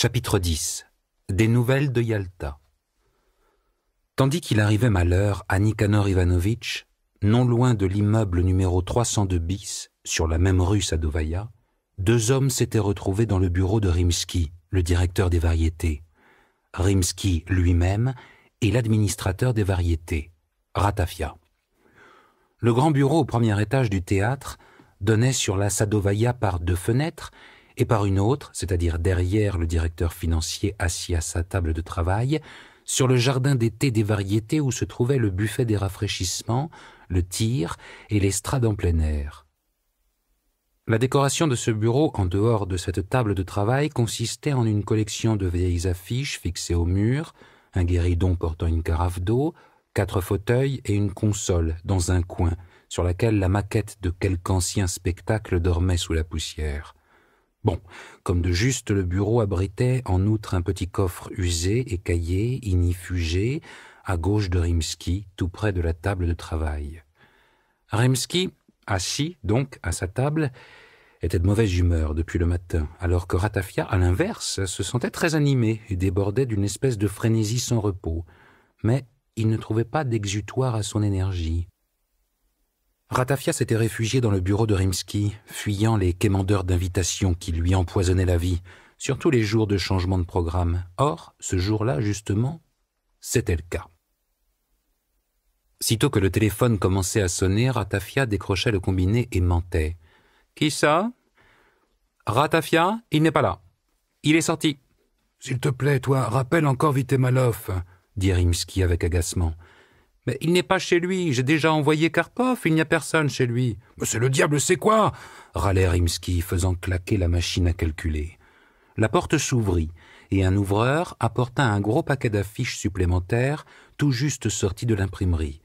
Chapitre 10. Des nouvelles de Yalta. Tandis qu'il arrivait malheur à Nikanor Ivanovitch, non loin de l'immeuble numéro 302 bis, sur la même rue Sadovaya, deux hommes s'étaient retrouvés dans le bureau de Rimsky, le directeur des variétés. Rimsky lui-même et l'administrateur des variétés, Ratafia. Le grand bureau au premier étage du théâtre donnait sur la Sadovaya par deux fenêtres et par une autre, c'est-à-dire derrière le directeur financier assis à sa table de travail, sur le jardin d'été des variétés où se trouvait le buffet des rafraîchissements, le tir et l'estrade en plein air. La décoration de ce bureau en dehors de cette table de travail consistait en une collection de vieilles affiches fixées au mur, un guéridon portant une carafe d'eau, 4 fauteuils et une console dans un coin sur laquelle la maquette de quelque ancien spectacle dormait sous la poussière. Bon, comme de juste, le bureau abritait en outre un petit coffre usé, écaillé, ignifugé, à gauche de Rimsky, tout près de la table de travail. Rimsky, assis donc à sa table, était de mauvaise humeur depuis le matin, alors que Ratafia, à l'inverse, se sentait très animé et débordait d'une espèce de frénésie sans repos. Mais il ne trouvait pas d'exutoire à son énergie. Ratafia s'était réfugié dans le bureau de Rimsky, fuyant les quémandeurs d'invitations qui lui empoisonnaient la vie, surtout les jours de changement de programme. Or, ce jour-là, justement, c'était le cas. Sitôt que le téléphone commençait à sonner, Ratafia décrochait le combiné et mentait. « Qui ça ? Ratafia, il n'est pas là. Il est sorti. »« S'il te plaît, toi, rappelle encore Vitemalov, » dit Rimsky avec agacement. « Mais il n'est pas chez lui, j'ai déjà envoyé Karpov, il n'y a personne chez lui. »« Mais c'est le diable, c'est quoi ?» râlait Rimsky, faisant claquer la machine à calculer. La porte s'ouvrit, et un ouvreur apporta un gros paquet d'affiches supplémentaires, tout juste sorti de l'imprimerie.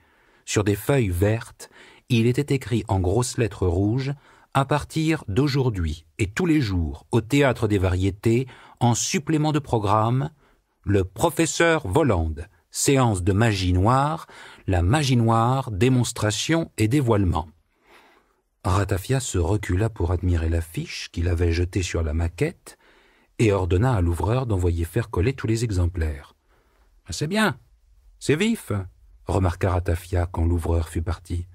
Sur des feuilles vertes, il était écrit en grosses lettres rouges « À partir d'aujourd'hui et tous les jours, au Théâtre des Variétés, en supplément de programme, le professeur Volande. Séance de magie noire, la magie noire, démonstration et dévoilement. » Ratafia se recula pour admirer l'affiche qu'il avait jetée sur la maquette et ordonna à l'ouvreur d'envoyer faire coller tous les exemplaires. « C'est bien, c'est vif, » remarqua Ratafia quand l'ouvreur fut parti.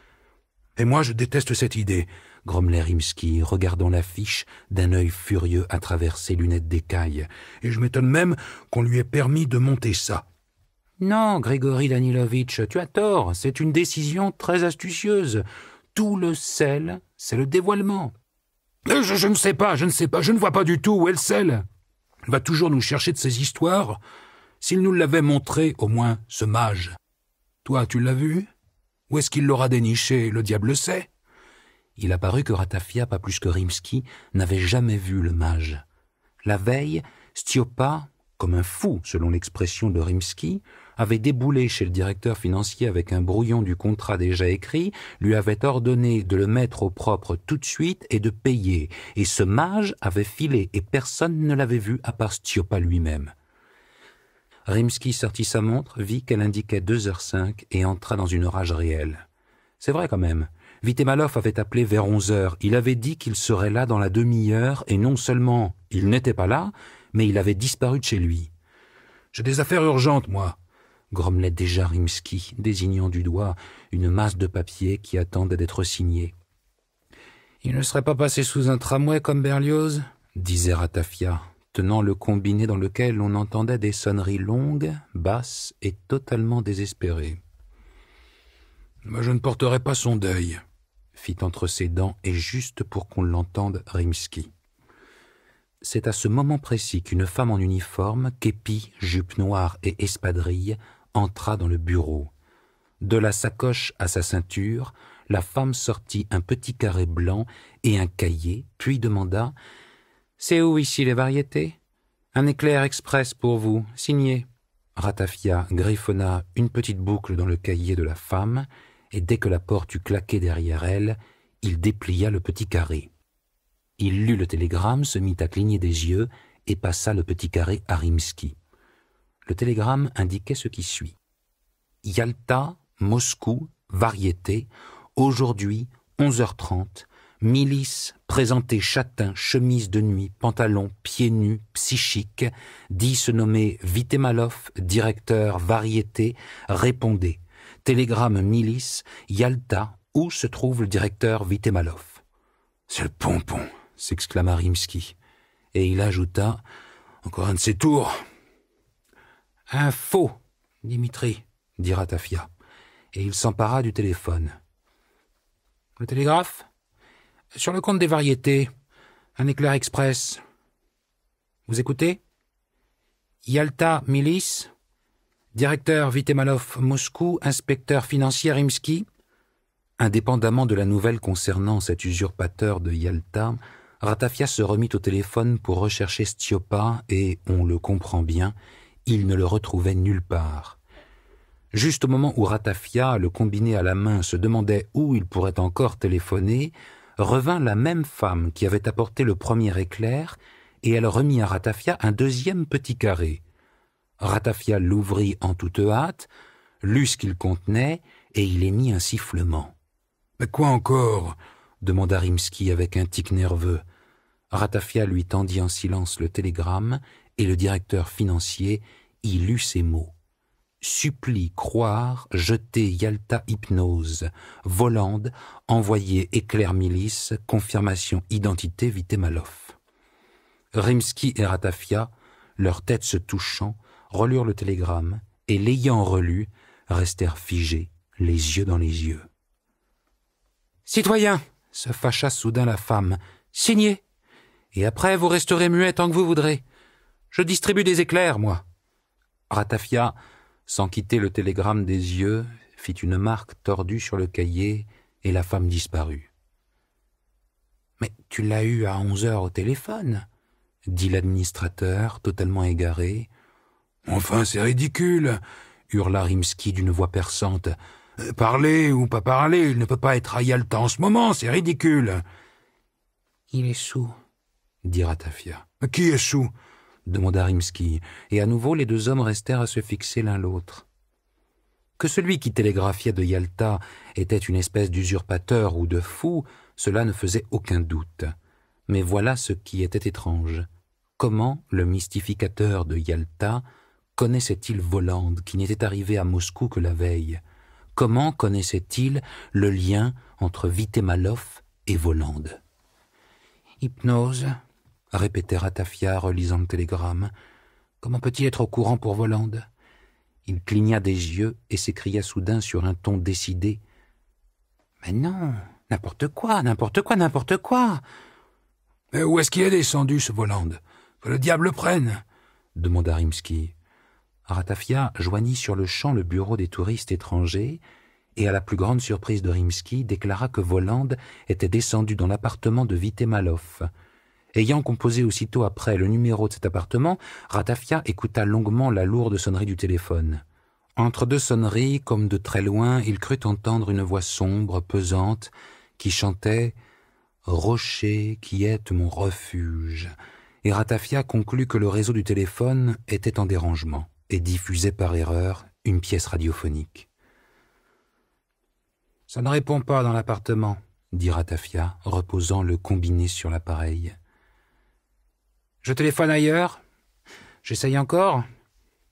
« Et moi je déteste cette idée, » grommelait Rimsky, regardant l'affiche d'un œil furieux à travers ses lunettes d'écaille. « Et je m'étonne même qu'on lui ait permis de monter ça. » « Non, Grigory Danilovitch, tu as tort, c'est une décision très astucieuse. Tout le sel, c'est le dévoilement. »« Je ne sais pas, je ne vois pas du tout où est le sel. Il va toujours nous chercher de ces histoires. S'il nous l'avait montré, au moins, ce mage. Toi, tu l'as vu ? Où est-ce qu'il l'aura déniché, le diable sait ?» Il apparut que Ratafia, pas plus que Rimsky, n'avait jamais vu le mage. La veille, Stiopa, comme un fou, selon l'expression de Rimsky, avait déboulé chez le directeur financier avec un brouillon du contrat déjà écrit, lui avait ordonné de le mettre au propre tout de suite et de payer, et ce mage avait filé et personne ne l'avait vu à part Stiopa lui-même. Rimsky sortit sa montre, vit qu'elle indiquait 2h05 et entra dans une rage réelle. C'est vrai quand même, Vitemalov avait appelé vers 11h, il avait dit qu'il serait là dans la demi-heure et non seulement il n'était pas là, mais il avait disparu de chez lui. « J'ai des affaires urgentes, moi !» grommelait déjà Rimsky, désignant du doigt une masse de papier qui attendait d'être signée. « Il ne serait pas passé sous un tramway comme Berlioz ?» disait Ratafia, tenant le combiné dans lequel on entendait des sonneries longues, basses et totalement désespérées. « Mais je ne porterai pas son deuil !» fit entre ses dents et juste pour qu'on l'entende Rimsky. C'est à ce moment précis qu'une femme en uniforme, képi, jupe noire et espadrille, entra dans le bureau. De la sacoche à sa ceinture, la femme sortit un petit carré blanc et un cahier, puis demanda « C'est où ici les variétés ? Un éclair express pour vous, signé. » Ratafia griffonna une petite boucle dans le cahier de la femme, et dès que la porte eut claqué derrière elle, il déplia le petit carré. Il lut le télégramme, se mit à cligner des yeux et passa le petit carré à Rimsky. Le télégramme indiquait ce qui suit. « Yalta, Moscou, Variété, aujourd'hui, 11h30, milice, présenté châtain, chemise de nuit, pantalon, pieds nus, psychique, dit se nommer Vitemalov, directeur variété, répondez. Télégramme milice, Yalta, où se trouve le directeur Vitemalov? C'est le pompon, s'exclama Rimsky. Et il ajouta, encore un de ses tours. Un faux, Dimitri, dit Ratafia, et il s'empara du téléphone. Le télégraphe? Sur le compte des variétés, un éclair express. Vous écoutez? Yalta Milice, directeur Vitemalov Moscou, inspecteur financier Rimsky. Indépendamment de la nouvelle concernant cet usurpateur de Yalta, Ratafia se remit au téléphone pour rechercher Stiopa et, on le comprend bien, il ne le retrouvait nulle part. Juste au moment où Ratafia, le combiné à la main, se demandait où il pourrait encore téléphoner, revint la même femme qui avait apporté le premier éclair, et elle remit à Ratafia un deuxième petit carré. Ratafia l'ouvrit en toute hâte, lut ce qu'il contenait, et il émit un sifflement. « Mais quoi encore ?» demanda Rimsky avec un tic nerveux. Ratafia lui tendit en silence le télégramme, et le directeur financier y lut ces mots. « Supplie croire, jeter Yalta hypnose, Volande, envoyé éclair milice, confirmation identité Vitemalov. » Rimsky et Ratafia, leurs têtes se touchant, relurent le télégramme, et l'ayant relu, restèrent figés, les yeux dans les yeux. « Citoyen !» se fâcha soudain la femme. « Signez ! Et après, vous resterez muet tant que vous voudrez. Je distribue des éclairs, moi. » Ratafia, sans quitter le télégramme des yeux, fit une marque tordue sur le cahier, et la femme disparut. « Mais tu l'as eu à 11 heures au téléphone ?» dit l'administrateur, totalement égaré. « Enfin, c'est ridicule !» hurla Rimsky d'une voix perçante. « Parler ou pas parler, il ne peut pas être à Yalta en ce moment, c'est ridicule !»« Il est sous, » dit Ratafia. « Qui est sous ?» demanda Rimsky, et à nouveau les deux hommes restèrent à se fixer l'un l'autre. Que celui qui télégraphiait de Yalta était une espèce d'usurpateur ou de fou, cela ne faisait aucun doute. Mais voilà ce qui était étrange. Comment le mystificateur de Yalta connaissait-il Volande, qui n'était arrivé à Moscou que la veille? Comment connaissait-il le lien entre Vitemalov et Volande? « Hypnose », répétait Ratafia, relisant le télégramme. « Comment peut-il être au courant pour Volande ?» Il cligna des yeux et s'écria soudain sur un ton décidé. « Mais non, n'importe quoi, n'importe quoi, n'importe quoi !»« Mais où est-ce qu'il est descendu, ce Volande? Que le diable le prenne !» demanda Rimsky. Ratafia joignit sur le champ le bureau des touristes étrangers et, à la plus grande surprise de Rimsky, déclara que Volande était descendu dans l'appartement de Vitemalov. Ayant composé aussitôt après le numéro de cet appartement, Ratafia écouta longuement la lourde sonnerie du téléphone. Entre deux sonneries, comme de très loin, il crut entendre une voix sombre, pesante, qui chantait « Rocher qui est mon refuge », et Ratafia conclut que le réseau du téléphone était en dérangement et diffusait par erreur une pièce radiophonique. « Ça ne répond pas dans l'appartement, » dit Ratafia, reposant le combiné sur l'appareil. « Je téléphone ailleurs. J'essaye encore. »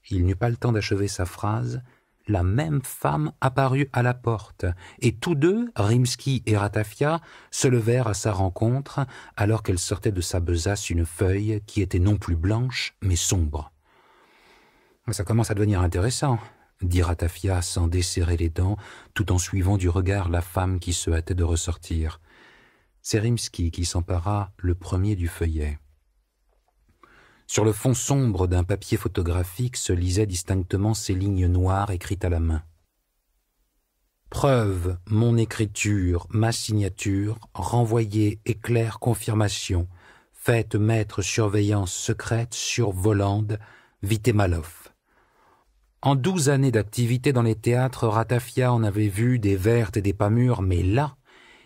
Il n'eut pas le temps d'achever sa phrase. La même femme apparut à la porte, et tous deux, Rimsky et Ratafia, se levèrent à sa rencontre, alors qu'elle sortait de sa besace une feuille qui était non plus blanche, mais sombre. « Ça commence à devenir intéressant, » dit Ratafia sans desserrer les dents, tout en suivant du regard la femme qui se hâtait de ressortir. C'est Rimsky qui s'empara le premier du feuillet. Sur le fond sombre d'un papier photographique se lisaient distinctement ces lignes noires écrites à la main. Preuve, mon écriture, ma signature, renvoyé éclair confirmation, faites mettre surveillance secrète sur Volande, Vitemalov. En 12 années d'activité dans les théâtres, Ratafia en avait vu des vertes et des pas mûres, mais là,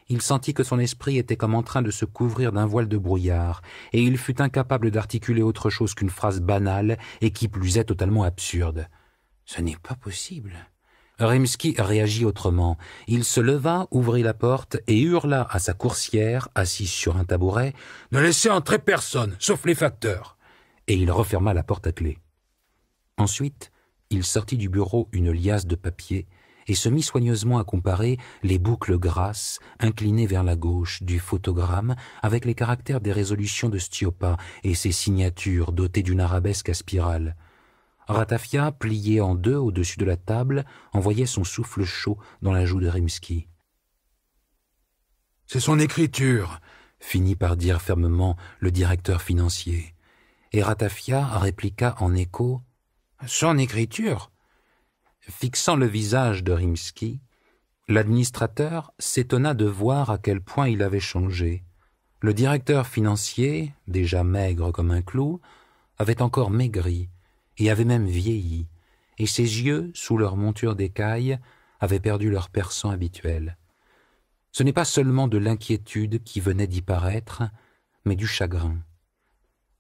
il sentit que son esprit était comme en train de se couvrir d'un voile de brouillard, et il fut incapable d'articuler autre chose qu'une phrase banale et qui plus est totalement absurde. « Ce n'est pas possible. Rimsky réagit autrement. Il se leva, ouvrit la porte et hurla à sa coursière, assise sur un tabouret, « Ne laissez entrer personne, sauf les facteurs !» Et il referma la porte à clé. Ensuite, il sortit du bureau une liasse de papier et se mit soigneusement à comparer les boucles grasses, inclinées vers la gauche, du photogramme avec les caractères des résolutions de Stiopa et ses signatures dotées d'une arabesque à spirale. Ratafia, plié en deux au-dessus de la table, envoyait son souffle chaud dans la joue de Rimsky. « C'est son écriture !» finit par dire fermement le directeur financier. Et Ratafia répliqua en écho « Son écriture ?» Fixant le visage de Rimsky, l'administrateur s'étonna de voir à quel point il avait changé. Le directeur financier, déjà maigre comme un clou, avait encore maigri et avait même vieilli, et ses yeux, sous leur monture d'écailles, avaient perdu leur perçant habituel. Ce n'est pas seulement de l'inquiétude qui venait d'y paraître, mais du chagrin.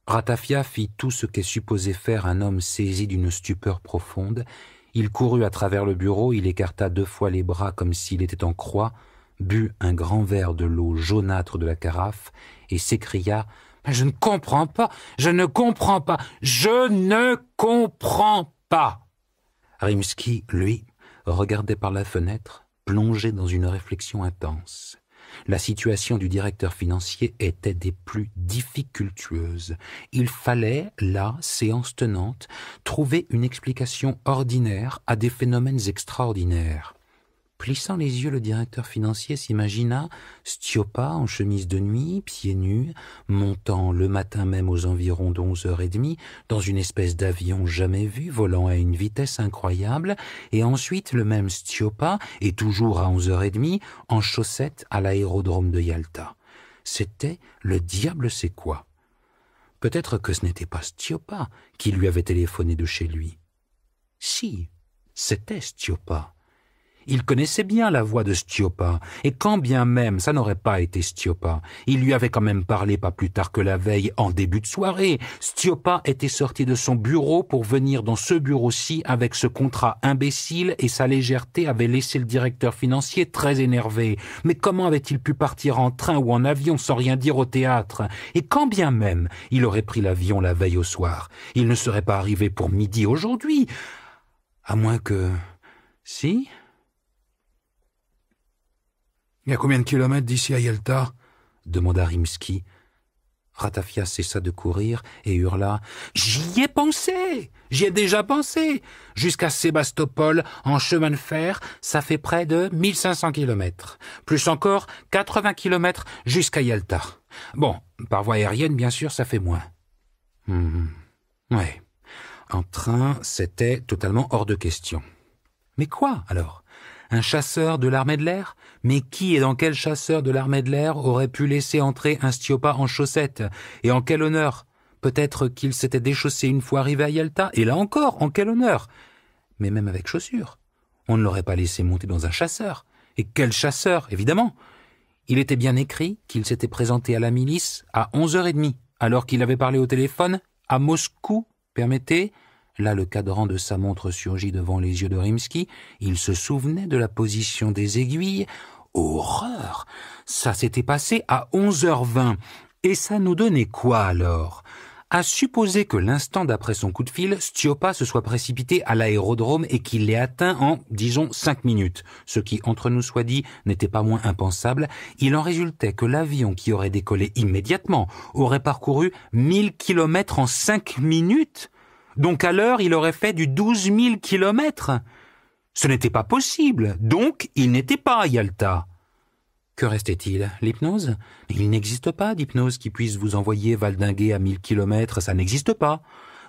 Ratafia fit tout ce qu'est supposé faire un homme saisi d'une stupeur profonde. Il courut à travers le bureau, il écarta 2 fois les bras comme s'il était en croix, but un grand verre de l'eau jaunâtre de la carafe et s'écria « Je ne comprends pas, je ne comprends pas, je ne comprends pas !» Rimsky, lui, regardait par la fenêtre, plongé dans une réflexion intense. La situation du directeur financier était des plus difficultueuses. Il fallait, là, séance tenante, trouver une explication ordinaire à des phénomènes extraordinaires. Plissant les yeux, le directeur financier s'imagina Stiopa en chemise de nuit, pieds nus, montant le matin même aux environs d'11h30 dans une espèce d'avion jamais vu, volant à une vitesse incroyable, et ensuite le même Stiopa, et toujours à 11h30, en chaussettes à l'aérodrome de Yalta. C'était le diable sait quoi. Peut-être que ce n'était pas Stiopa qui lui avait téléphoné de chez lui. Si, c'était Stiopa. Il connaissait bien la voix de Stiopa, et quand bien même ça n'aurait pas été Stiopa, il lui avait quand même parlé pas plus tard que la veille, en début de soirée. Stiopa était sorti de son bureau pour venir dans ce bureau-ci avec ce contrat imbécile, et sa légèreté avait laissé le directeur financier très énervé. Mais comment avait-il pu partir en train ou en avion sans rien dire au théâtre? Et quand bien même il aurait pris l'avion la veille au soir, il ne serait pas arrivé pour midi aujourd'hui. À moins que... Si? « Il y a combien de kilomètres d'ici à Yalta ?» demanda Rimsky. Ratafia cessa de courir et hurla « J'y ai pensé! J'y ai déjà pensé! Jusqu'à Sébastopol, en chemin de fer, ça fait près de 1500 kilomètres. Plus encore 80 kilomètres jusqu'à Yalta. Bon, par voie aérienne, bien sûr, ça fait moins. Ouais. En train, c'était totalement hors de question. Mais quoi, alors ? Un chasseur de l'armée de l'air? Mais qui et dans quel chasseur de l'armée de l'air aurait pu laisser entrer un Stiopa en chaussettes? Et en quel honneur? Peut-être qu'il s'était déchaussé une fois arrivé à Yalta, et là encore, en quel honneur? Mais même avec chaussures, on ne l'aurait pas laissé monter dans un chasseur. Et quel chasseur, évidemment! Il était bien écrit qu'il s'était présenté à la milice à 11h30, alors qu'il avait parlé au téléphone à Moscou, permettez. Là, le cadran de sa montre surgit devant les yeux de Rimsky. Il se souvenait de la position des aiguilles. Horreur! Ça s'était passé à 11h20. Et ça nous donnait quoi alors? À supposer que l'instant d'après son coup de fil, Stiopa se soit précipité à l'aérodrome et qu'il l'ait atteint en, disons, 5 minutes. Ce qui, entre nous soit dit, n'était pas moins impensable. Il en résultait que l'avion qui aurait décollé immédiatement aurait parcouru 1000 kilomètres en 5 minutes. Donc à l'heure, il aurait fait du 12 000 kilomètres. Ce n'était pas possible, donc il n'était pas à Yalta. Que restait-il? L'hypnose? Il n'existe pas d'hypnose qui puisse vous envoyer valdinguer à 1000 kilomètres, ça n'existe pas.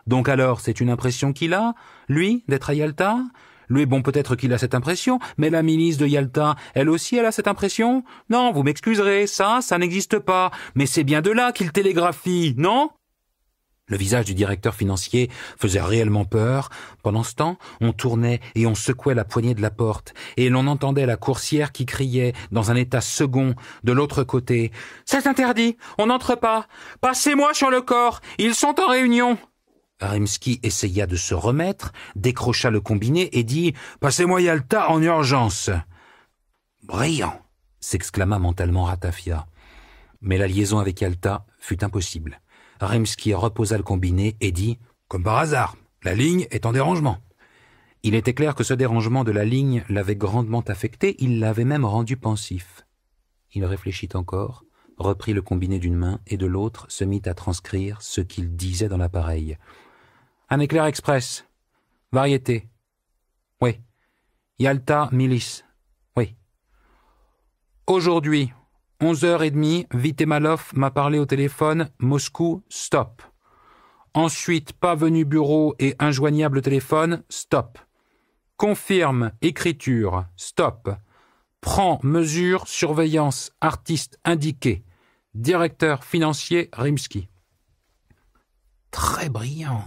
Donc alors, c'est une impression qu'il a, lui, d'être à Yalta? Lui, bon, peut-être qu'il a cette impression, mais la milice de Yalta, elle aussi, elle a cette impression? Non, vous m'excuserez, ça n'existe pas. Mais c'est bien de là qu'il télégraphie, non? Le visage du directeur financier faisait réellement peur. Pendant ce temps, on tournait et on secouait la poignée de la porte, et l'on entendait la coursière qui criait, dans un état second, de l'autre côté, « C'est interdit, on n'entre pas. Passez-moi sur le corps, ils sont en réunion. » Rimsky essaya de se remettre, décrocha le combiné et dit « Passez-moi Yalta en urgence !»« Brillant !» s'exclama mentalement Ratafia. Mais la liaison avec Yalta fut impossible. Rimsky reposa le combiné et dit « Comme par hasard, la ligne est en dérangement. » Il était clair que ce dérangement de la ligne l'avait grandement affecté, il l'avait même rendu pensif. Il réfléchit encore, reprit le combiné d'une main et de l'autre se mit à transcrire ce qu'il disait dans l'appareil. Un éclair express. Variété. Oui. Yalta, milice. Oui. Aujourd'hui, 11h30, Vitemalov m'a parlé au téléphone, Moscou, stop. Ensuite, pas venu bureau et injoignable téléphone, stop. Confirme, écriture, stop. Prend mesure, surveillance, artiste indiqué. Directeur financier, Rimsky. Très brillant,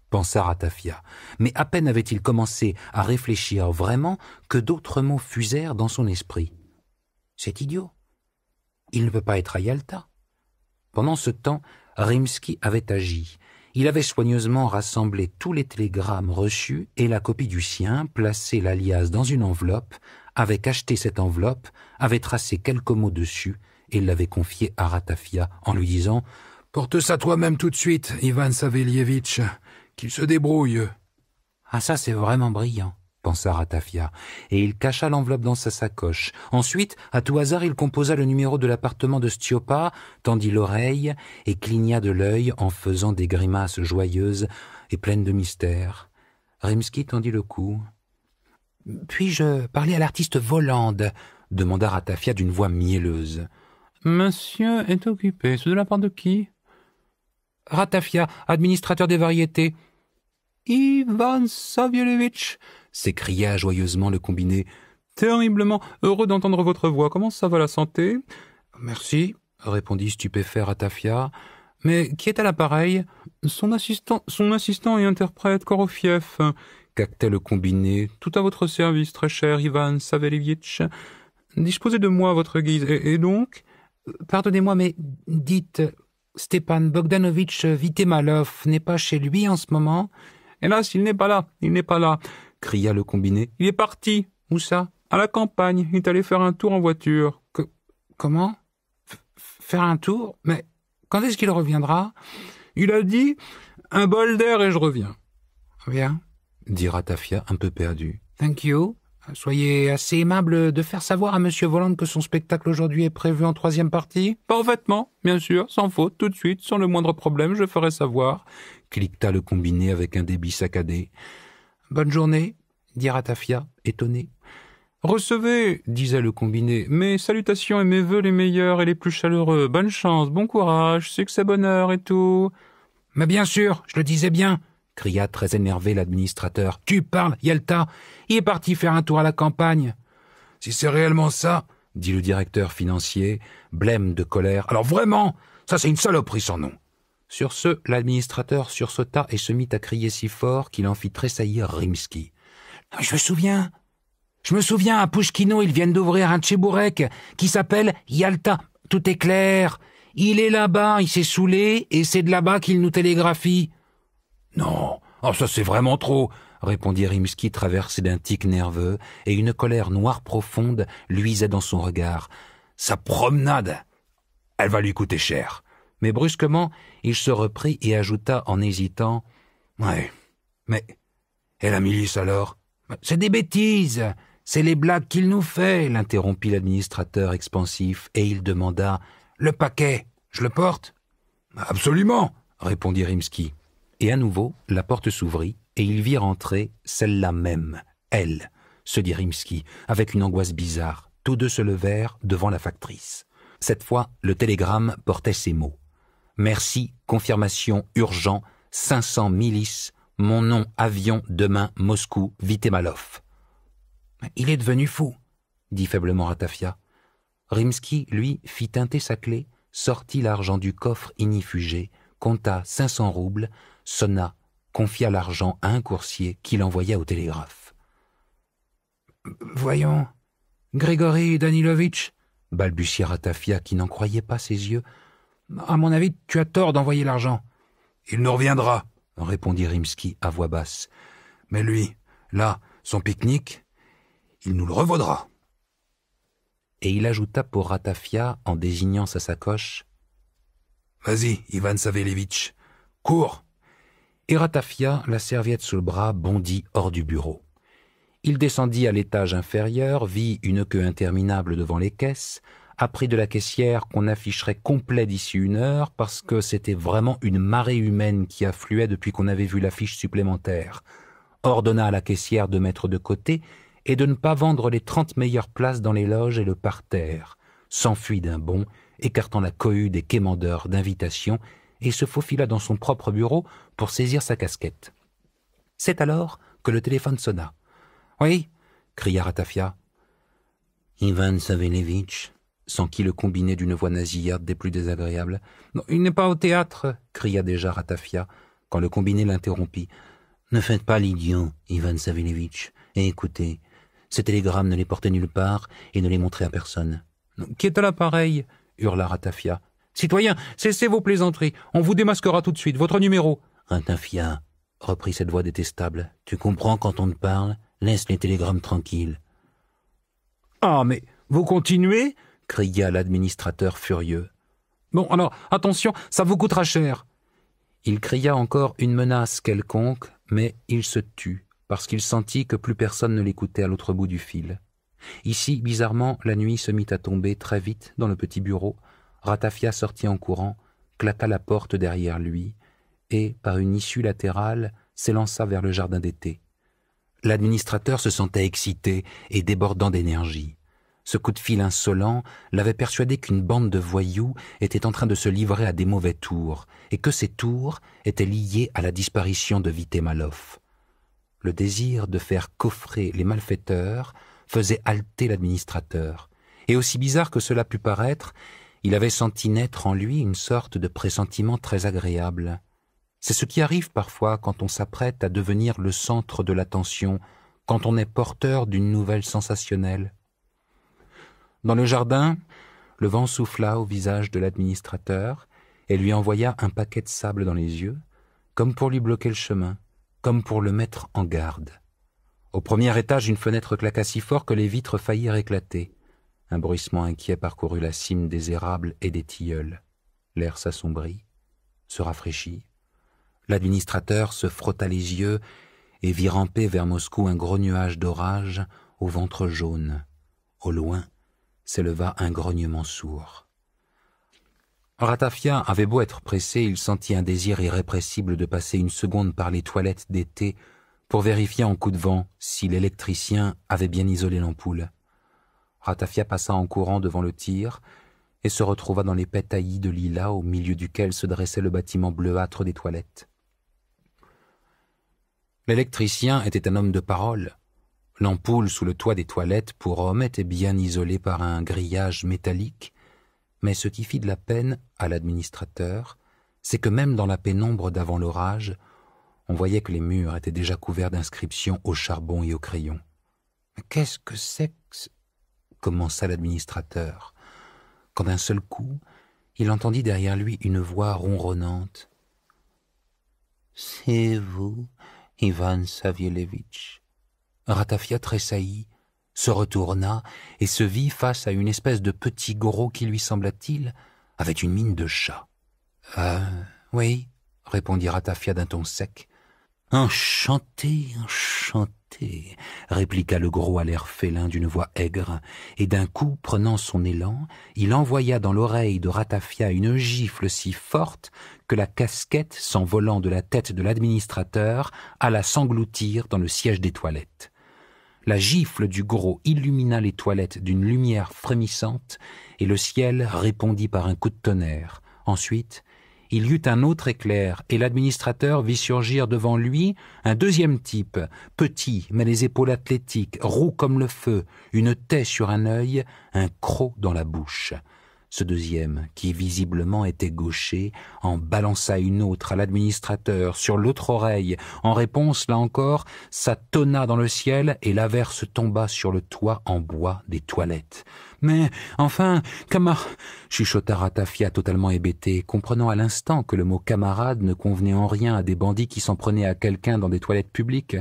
pensa Ratafia, mais à peine avait-il commencé à réfléchir vraiment que d'autres mots fusèrent dans son esprit. C'est idiot. Il ne peut pas être à Yalta. Pendant ce temps, Rimsky avait agi. Il avait soigneusement rassemblé tous les télégrammes reçus et la copie du sien, placé l'alias dans une enveloppe, avait cacheté cette enveloppe, avait tracé quelques mots dessus et l'avait confié à Ratafia en lui disant « Porte ça toi-même tout de suite, Ivan Savelievitch, qu'il se débrouille. » Ah ça c'est vraiment brillant, pensa Ratafia, et il cacha l'enveloppe dans sa sacoche. Ensuite, à tout hasard, il composa le numéro de l'appartement de Stiopa, tendit l'oreille et cligna de l'œil en faisant des grimaces joyeuses et pleines de mystère. Rimsky tendit le cou. « Puis-je parler à l'artiste Volande ?» demanda Ratafia d'une voix mielleuse. « Monsieur est occupé. C'est de la part de qui ?»« Ratafia, administrateur des variétés. »« Ivan Savielevitch !» s'écria joyeusement le combiné. « Terriblement heureux d'entendre votre voix. Comment ça va la santé ?»« Merci, » répondit stupéfait Ratafia. « Mais qui est à l'appareil ?»« Son assistant et interprète Korofiev. » cactait le combiné. « Tout à votre service, très cher Ivan Savelievitch. Disposez de moi à votre guise. Et donc ?»« Pardonnez-moi, mais dites, Stepan Bogdanovitch Vitemalov n'est pas chez lui en ce moment ?»« Hélas, il n'est pas là, cria le combiné. « Il est parti. »« Où ça ?»« À la campagne. Il est allé faire un tour en voiture. »« Comment ? Faire un tour ? Mais quand est-ce qu'il reviendra ?»« Il a dit, un bol d'air et je reviens. »« Bien, » dit Ratafia un peu perdu. « Thank you. Soyez assez aimable de faire savoir à Monsieur Voland que son spectacle aujourd'hui est prévu en 3e partie. »« Parfaitement, bien sûr, sans faute, tout de suite, sans le moindre problème, je ferai savoir. » cliqueta le combiné avec un débit saccadé. « Bonne journée, » dit Ratafia, étonné. « Recevez, » disait le combiné, « mes salutations et mes vœux les meilleurs et les plus chaleureux. Bonne chance, bon courage, succès, bonheur et tout. »« Mais bien sûr, je le disais bien, » cria très énervé l'administrateur. « Tu parles, Yalta. Il est parti faire un tour à la campagne. »« Si c'est réellement ça, » dit le directeur financier, blême de colère, « alors vraiment, ça c'est une saloperie sans nom. » Sur ce, l'administrateur sursauta et se mit à crier si fort qu'il en fit tressaillir Rimsky. « Je me souviens, à Pouchkino, ils viennent d'ouvrir un tchébourek qui s'appelle Yalta. Tout est clair. Il est là-bas, il s'est saoulé, et c'est de là-bas qu'il nous télégraphie. »« Non, oh, ça c'est vraiment trop, » répondit Rimsky traversé d'un tic nerveux, et une colère noire profonde luisait dans son regard. « Sa promenade, elle va lui coûter cher. » Mais brusquement, il se reprit et ajouta en hésitant « Ouais, mais... et la milice alors ?»« C'est des bêtises, c'est les blagues qu'il nous fait, » l'interrompit l'administrateur expansif, et il demanda « Le paquet, je le porte ?»« Absolument, » répondit Rimsky. Et à nouveau, la porte s'ouvrit, et il vit rentrer celle-là même, elle, se dit Rimsky, avec une angoisse bizarre. Tous deux se levèrent devant la factrice. Cette fois, le télégramme portait ces mots. « Merci, confirmation urgent, 500 milices, mon nom avion demain Moscou, Vitemalov. »« Il est devenu fou, » dit faiblement Ratafia. Rimsky, lui, fit tinter sa clé, sortit l'argent du coffre ignifugé, compta 500 roubles, sonna, confia l'argent à un coursier qui l'envoya au télégraphe. « Voyons, Grigori Danilovitch, » balbutia Ratafia qui n'en croyait pas ses yeux. « À mon avis, tu as tort d'envoyer l'argent. »« Il nous reviendra, » répondit Rimsky à voix basse. « Mais lui, là, son pique-nique, il nous le revaudra. » Et il ajouta pour Ratafia, en désignant sa sacoche, « Vas-y, Ivan Savélévitch, cours !» Et Ratafia, la serviette sous le bras, bondit hors du bureau. Il descendit à l'étage inférieur, vit une queue interminable devant les caisses, apprit de la caissière qu'on afficherait complet d'ici 1 heure parce que c'était vraiment une marée humaine qui affluait depuis qu'on avait vu l'affiche supplémentaire, ordonna à la caissière de mettre de côté et de ne pas vendre les 30 meilleures places dans les loges et le parterre, s'enfuit d'un bond, écartant la cohue des quémandeurs d'invitation et se faufila dans son propre bureau pour saisir sa casquette. C'est alors que le téléphone sonna. « Oui » cria Ratafia. « Ivan Savélévitch » s'enquit le combiné d'une voix nasillarde des plus désagréables. « Non, il n'est pas au théâtre » cria déjà Ratafia, quand le combiné l'interrompit. « Ne faites pas l'idiot, Ivan Savélévitch, et écoutez, ces télégrammes ne les portaient nulle part et ne les montraient à personne. »« Qui est à l'appareil » hurla Ratafia. « Citoyen, cessez vos plaisanteries, on vous démasquera tout de suite, votre numéro !»« Ratafia, » reprit cette voix détestable, « tu comprends quand on te parle ? Laisse les télégrammes tranquilles. »« Ah, mais vous continuez ?» cria l'administrateur furieux. « Bon, alors, attention, ça vous coûtera cher !» Il cria encore une menace quelconque, mais il se tut, parce qu'il sentit que plus personne ne l'écoutait à l'autre bout du fil. Ici, bizarrement, la nuit se mit à tomber très vite dans le petit bureau. Ratafia sortit en courant, claqua la porte derrière lui, et, par une issue latérale, s'élança vers le jardin d'été. L'administrateur se sentait excité et débordant d'énergie. Ce coup de fil insolent l'avait persuadé qu'une bande de voyous était en train de se livrer à des mauvais tours, et que ces tours étaient liés à la disparition de Vitémalov. Le désir de faire coffrer les malfaiteurs faisait halter l'administrateur, et aussi bizarre que cela pût paraître, il avait senti naître en lui une sorte de pressentiment très agréable. C'est ce qui arrive parfois quand on s'apprête à devenir le centre de l'attention, quand on est porteur d'une nouvelle sensationnelle. Dans le jardin, le vent souffla au visage de l'administrateur et lui envoya un paquet de sable dans les yeux, comme pour lui bloquer le chemin, comme pour le mettre en garde. Au premier étage, une fenêtre claqua si fort que les vitres faillirent éclater. Un bruissement inquiet parcourut la cime des érables et des tilleuls. L'air s'assombrit, se rafraîchit. L'administrateur se frotta les yeux et vit ramper vers Moscou un gros nuage d'orage au ventre jaune. Au loin s'éleva un grognement sourd. Ratafia avait beau être pressé, il sentit un désir irrépressible de passer une seconde par les toilettes d'été pour vérifier en coup de vent si l'électricien avait bien isolé l'ampoule. Ratafia passa en courant devant le tir et se retrouva dans l'épais taillis de lilas au milieu duquel se dressait le bâtiment bleuâtre des toilettes. L'électricien était un homme de parole. L'ampoule sous le toit des toilettes pour hommes était bien isolée par un grillage métallique, mais ce qui fit de la peine à l'administrateur, c'est que même dans la pénombre d'avant l'orage, on voyait que les murs étaient déjà couverts d'inscriptions au charbon et au crayon. « Qu'est-ce que c'est que... » commença l'administrateur, quand d'un seul coup, il entendit derrière lui une voix ronronnante. « C'est vous, Ivan Savélévitch ?» Ratafia tressaillit, se retourna et se vit face à une espèce de petit gros qui lui, sembla-t-il, avait une mine de chat. « Oui » répondit Ratafia d'un ton sec. « Enchanté, enchanté » répliqua le gros à l'air félin d'une voix aigre, et d'un coup, prenant son élan, il envoya dans l'oreille de Ratafia une gifle si forte que la casquette, s'envolant de la tête de l'administrateur, alla s'engloutir dans le siège des toilettes. La gifle du gros illumina les toilettes d'une lumière frémissante, et le ciel répondit par un coup de tonnerre. Ensuite, il y eut un autre éclair, et l'administrateur vit surgir devant lui un deuxième type, petit, mais les épaules athlétiques, roux comme le feu, une taie sur un œil, un croc dans la bouche. Ce deuxième, qui visiblement était gaucher, en balança une autre à l'administrateur sur l'autre oreille. En réponse, là encore, ça tonna dans le ciel et l'averse tomba sur le toit en bois des toilettes. Mais, enfin, chuchota Ratafia totalement hébété, comprenant à l'instant que le mot camarade ne convenait en rien à des bandits qui s'en prenaient à quelqu'un dans des toilettes publiques.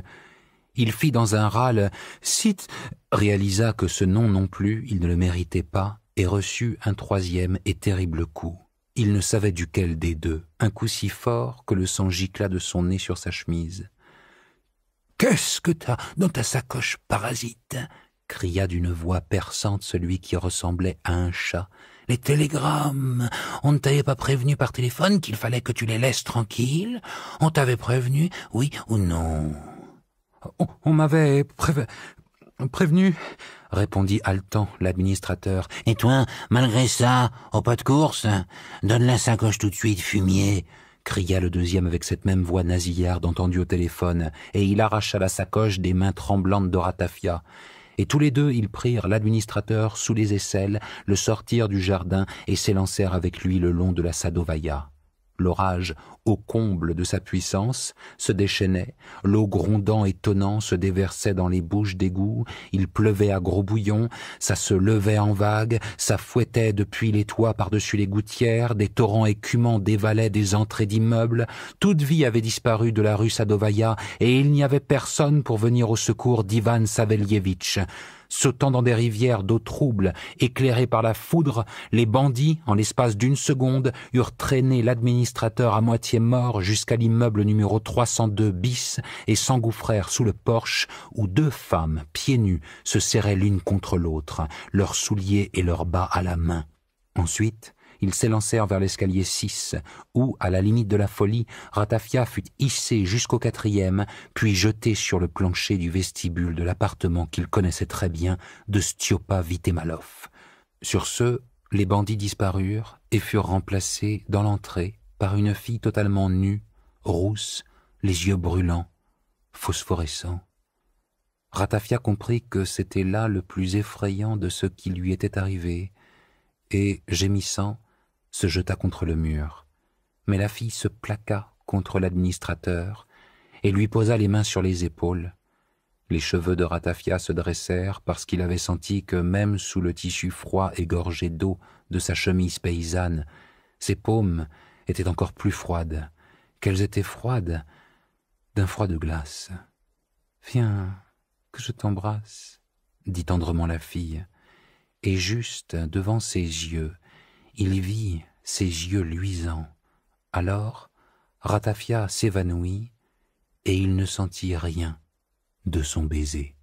Il fit dans un râle « Cite », réalisa que ce nom non plus, il ne le méritait pas, et reçut un troisième et terrible coup. Il ne savait duquel des deux, un coup si fort que le sang gicla de son nez sur sa chemise. « Qu'est-ce que t'as dans ta sacoche, parasite ?» cria d'une voix perçante celui qui ressemblait à un chat. « Les télégrammes! On ne t'avait pas prévenu par téléphone qu'il fallait que tu les laisses tranquilles? On t'avait prévenu, oui ou non ?» « On m'avait prévenu, » répondit haletant l'administrateur. « Et toi, malgré ça, au pas de course? Donne la sacoche tout de suite, fumier !» cria le deuxième avec cette même voix nasillarde entendue au téléphone, et il arracha la sacoche des mains tremblantes de Ratafia. Et tous les deux, ils prirent l'administrateur sous les aisselles, le sortirent du jardin et s'élancèrent avec lui le long de la Sadovaya. L'orage, au comble de sa puissance, se déchaînait, l'eau grondant et tonnant se déversait dans les bouches d'égouts, il pleuvait à gros bouillons, ça se levait en vagues, ça fouettait depuis les toits par-dessus les gouttières, des torrents écumants dévalaient des entrées d'immeubles, toute vie avait disparu de la rue Sadovaya et il n'y avait personne pour venir au secours d'Ivan Savelievitch. Sautant dans des rivières d'eau trouble, éclairées par la foudre, les bandits, en l'espace d'une seconde, eurent traîné l'administrateur à moitié mort jusqu'à l'immeuble numéro 302 bis et s'engouffrèrent sous le porche où deux femmes, pieds nus, se serraient l'une contre l'autre, leurs souliers et leurs bas à la main. Ensuite, ils s'élancèrent vers l'escalier 6, où, à la limite de la folie, Ratafia fut hissé jusqu'au 4e, puis jeté sur le plancher du vestibule de l'appartement qu'il connaissait très bien de Stiopa Vitemalov. Sur ce, les bandits disparurent et furent remplacés dans l'entrée par une fille totalement nue, rousse, les yeux brûlants, phosphorescents. Ratafia comprit que c'était là le plus effrayant de ce qui lui était arrivé, et, gémissant, se jeta contre le mur. Mais la fille se plaqua contre l'administrateur et lui posa les mains sur les épaules. Les cheveux de Ratafia se dressèrent parce qu'il avait senti que même sous le tissu froid et gorgé d'eau de sa chemise paysanne, ses paumes étaient encore plus froides, qu'elles étaient froides d'un froid de glace. « Viens, que je t'embrasse, » dit tendrement la fille, et juste devant ses yeux, il vit ses yeux luisants. Alors, Ratafia s'évanouit et il ne sentit rien de son baiser.